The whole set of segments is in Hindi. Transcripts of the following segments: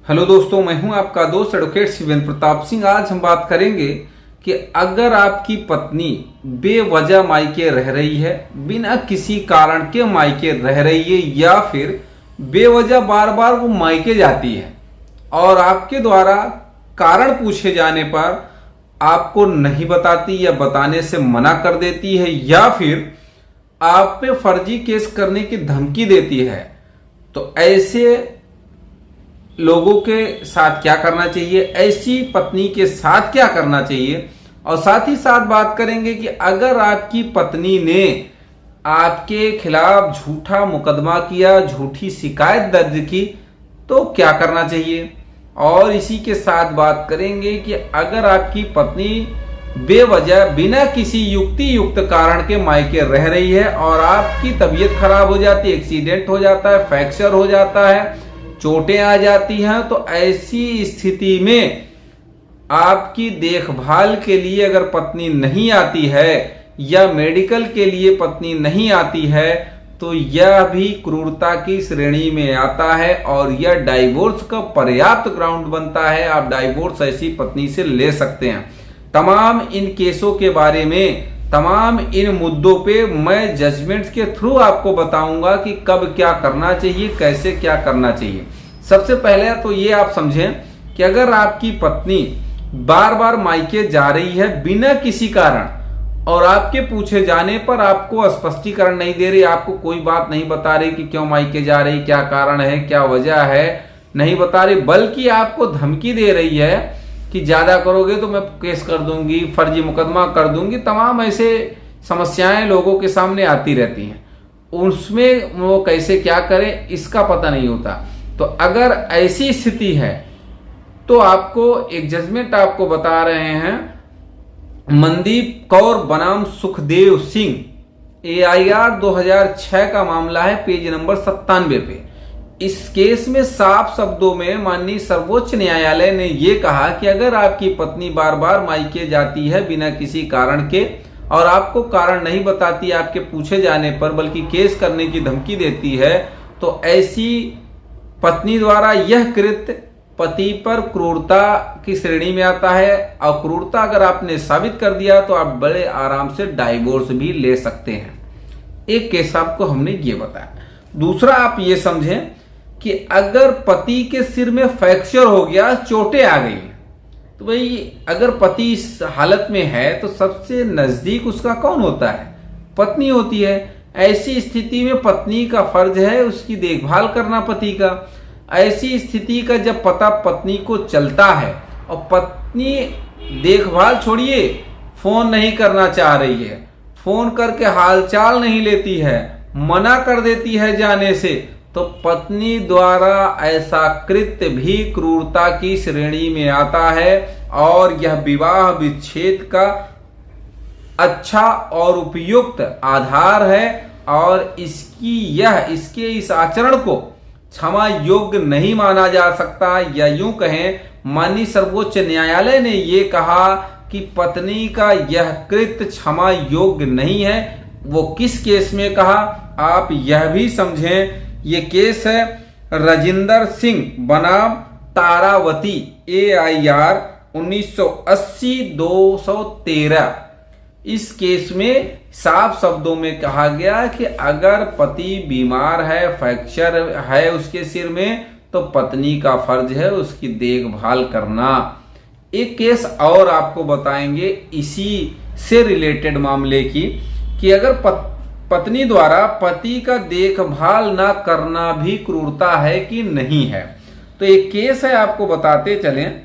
हेलो दोस्तों, मैं हूं आपका दोस्त एडवोकेट शिवेंद्र प्रताप सिंह। आज हम बात करेंगे कि अगर आपकी पत्नी बेवजह मायके रह रही है, बिना किसी कारण के मायके रह रही है, या फिर बेवजह बार बार वो मायके जाती है और आपके द्वारा कारण पूछे जाने पर आपको नहीं बताती या बताने से मना कर देती है, या फिर आप पे फर्जी केस करने की धमकी देती है, तो ऐसे लोगों के साथ क्या करना चाहिए, ऐसी पत्नी के साथ क्या करना चाहिए। और साथ ही साथ बात करेंगे कि अगर आपकी पत्नी ने आपके खिलाफ झूठा मुकदमा किया, झूठी शिकायत दर्ज की, तो क्या करना चाहिए। और इसी के साथ बात करेंगे कि अगर आपकी पत्नी बेवजह बिना किसी युक्त कारण के मायके रह रही है और आपकी तबीयत खराब हो जाती है, एक्सीडेंट हो जाता है, फ्रैक्चर हो जाता है, चोटें आ जाती हैं, तो ऐसी स्थिति में आपकी देखभाल के लिए अगर पत्नी नहीं आती है या मेडिकल के लिए पत्नी नहीं आती है, तो यह भी क्रूरता की श्रेणी में आता है और यह डाइवोर्स का पर्याप्त ग्राउंड बनता है। आप डाइवोर्स ऐसी पत्नी से ले सकते हैं। तमाम इन केसों के बारे में, तमाम इन मुद्दों पे मैं जजमेंट्स के थ्रू आपको बताऊंगा कि कब क्या करना चाहिए, कैसे क्या करना चाहिए। सबसे पहले तो ये आप समझें कि अगर आपकी पत्नी बार बार मायके जा रही है बिना किसी कारण और आपके पूछे जाने पर आपको स्पष्टीकरण नहीं दे रही, आपको कोई बात नहीं बता रही कि क्यों मायके जा रही, क्या कारण है, क्या वजह है, नहीं बता रही, बल्कि आपको धमकी दे रही है कि ज्यादा करोगे तो मैं केस कर दूंगी, फर्जी मुकदमा कर दूंगी, तमाम ऐसे समस्याएं लोगों के सामने आती रहती हैं। उसमें वो कैसे क्या करे इसका पता नहीं होता। तो अगर ऐसी स्थिति है तो आपको एक जजमेंट आपको बता रहे हैं, मनदीप कौर बनाम सुखदेव सिंह, AIR 2006 का मामला है, पेज नंबर 97 पे। इस केस में साफ शब्दों में माननीय सर्वोच्च न्यायालय ने यह कहा कि अगर आपकी पत्नी बार बार मायके जाती है बिना किसी कारण के और आपको कारण नहीं बताती आपके पूछे जाने पर, बल्कि केस करने की धमकी देती है, तो ऐसी पत्नी द्वारा यह कृत्य पति पर क्रूरता की श्रेणी में आता है। और क्रूरता अगर आपने साबित कर दिया तो आप बड़े आराम से डाइवोर्स भी ले सकते हैं। एक केस आपको हमने ये बताया। दूसरा आप ये समझें कि अगर पति के सिर में फ्रैक्चर हो गया, चोटें आ गई, तो भाई अगर पति इस हालत में है तो सबसे नजदीक उसका कौन होता है? पत्नी होती है। ऐसी स्थिति में पत्नी का फर्ज है उसकी देखभाल करना पति का। ऐसी स्थिति का जब पता पत्नी को चलता है और पत्नी देखभाल छोड़िए, फोन नहीं करना चाह रही है, फोन करके हालचाल नहीं लेती है, मना कर देती है जाने से, तो पत्नी द्वारा ऐसा कृत्य भी क्रूरता की श्रेणी में आता है और यह विवाह विच्छेद का अच्छा और उपयुक्त आधार है। और इसके इस आचरण को क्षमा योग्य नहीं माना जा सकता। या यूं कहें, माननीय सर्वोच्च न्यायालय ने यह कहा कि पत्नी का यह कृत्य क्षमा योग्य नहीं है। वो किस केस में कहा आप यह भी समझें। ये केस है राजिंदर सिंह बनाम तारावती, AIR 1980-213। इस केस में साफ शब्दों में कहा गया कि अगर पति बीमार है, फ्रैक्चर है उसके सिर में, तो पत्नी का फर्ज है उसकी देखभाल करना। एक केस और आपको बताएंगे इसी से रिलेटेड मामले की, कि अगर पत्नी द्वारा पति का देखभाल ना करना भी क्रूरता है कि नहीं है। तो एक केस है आपको बताते चलें,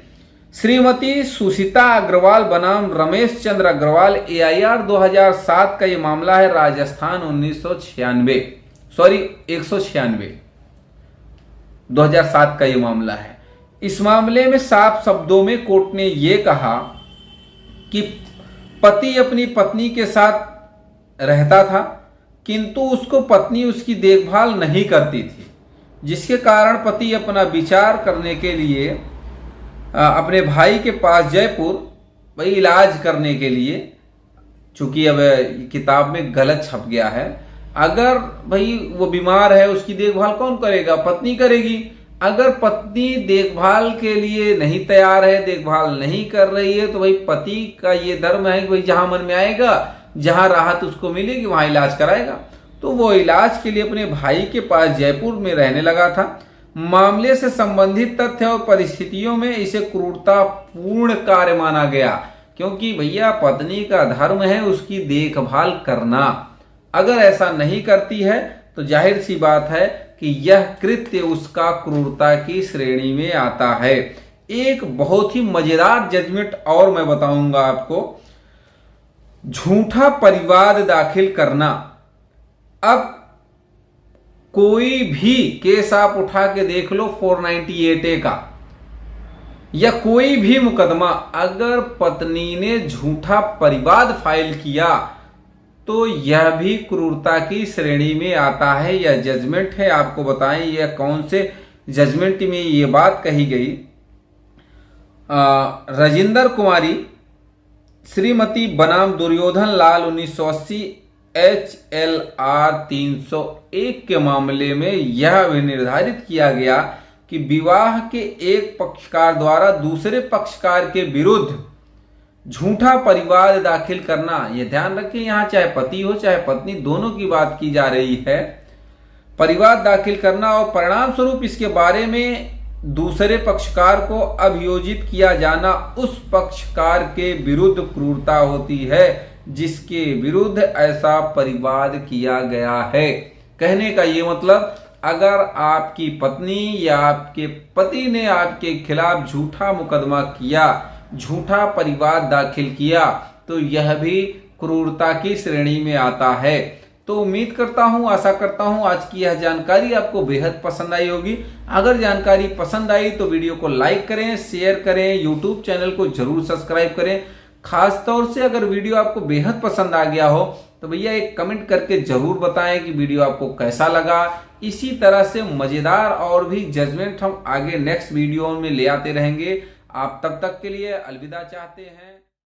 श्रीमती सुशीता अग्रवाल बनाम रमेश चंद्र अग्रवाल, AIR 2007 का ये मामला है, राजस्थान 196 2007 का ये मामला है। इस मामले में साफ शब्दों में कोर्ट ने ये कहा कि पति अपनी पत्नी के साथ रहता था, किंतु उसको पत्नी उसकी देखभाल नहीं करती थी, जिसके कारण पति अपना विचार करने के लिए अपने भाई के पास जयपुर भाई इलाज करने के लिए, चूंकि अब किताब में गलत छप गया है, अगर भाई वो बीमार है उसकी देखभाल कौन करेगा? पत्नी करेगी। अगर पत्नी देखभाल के लिए नहीं तैयार है, देखभाल नहीं कर रही है, तो भाई पति का ये धर्म है कि भाई जहां मन में आएगा, जहां राहत उसको मिलेगी वहां इलाज कराएगा। तो वो इलाज के लिए अपने भाई के पास जयपुर में रहने लगा था। मामले से संबंधित तथ्य और परिस्थितियों में इसे क्रूरतापूर्ण कार्य माना गया, क्योंकि भैया पत्नी का धर्म है उसकी देखभाल करना। अगर ऐसा नहीं करती है तो जाहिर सी बात है कि यह कृत्य उसका क्रूरता की श्रेणी में आता है। एक बहुत ही मजेदार जजमेंट और मैं बताऊंगा आपको। झूठा परिवाद दाखिल करना। अब कोई भी केस आप उठा के देख लो 498A का, या कोई भी मुकदमा, अगर पत्नी ने झूठा परिवाद फाइल किया तो यह भी क्रूरता की श्रेणी में आता है। यह जजमेंट है, आपको बताएं यह कौन से जजमेंट में यह बात कही गई। राजेंद्र कुमारी श्रीमती बनाम दुर्योधन लाल 1980 HLR 301 के मामले में यह भी निर्धारित किया गया कि विवाह के एक पक्षकार द्वारा दूसरे पक्षकार के विरुद्ध झूठा परिवाद दाखिल करना। यह ध्यान रखें, यहां चाहे पति हो चाहे पत्नी, दोनों की बात की जा रही है। परिवाद दाखिल करना और परिणाम स्वरूप इसके बारे में दूसरे पक्षकार को अभियोजित किया जाना उस पक्षकार के विरुद्ध क्रूरता होती है जिसके विरुद्ध ऐसा परिवाद किया गया है। कहने का ये मतलब, अगर आपकी पत्नी या आपके पति ने आपके खिलाफ झूठा मुकदमा किया, झूठा परिवाद दाखिल किया, तो यह भी क्रूरता की श्रेणी में आता है। तो उम्मीद करता हूं, आशा करता हूं आज की यह जानकारी आपको बेहद पसंद आई होगी। अगर जानकारी पसंद आई तो वीडियो को लाइक करें, शेयर करें, यूट्यूब चैनल को जरूर सब्सक्राइब करें। खास तौर से अगर वीडियो आपको बेहद पसंद आ गया हो तो भैया एक कमेंट करके जरूर बताएं कि वीडियो आपको कैसा लगा। इसी तरह से मजेदार और भी जजमेंट हम आगे नेक्स्ट वीडियो में ले आते रहेंगे। आप तब तक के लिए अलविदा चाहते हैं।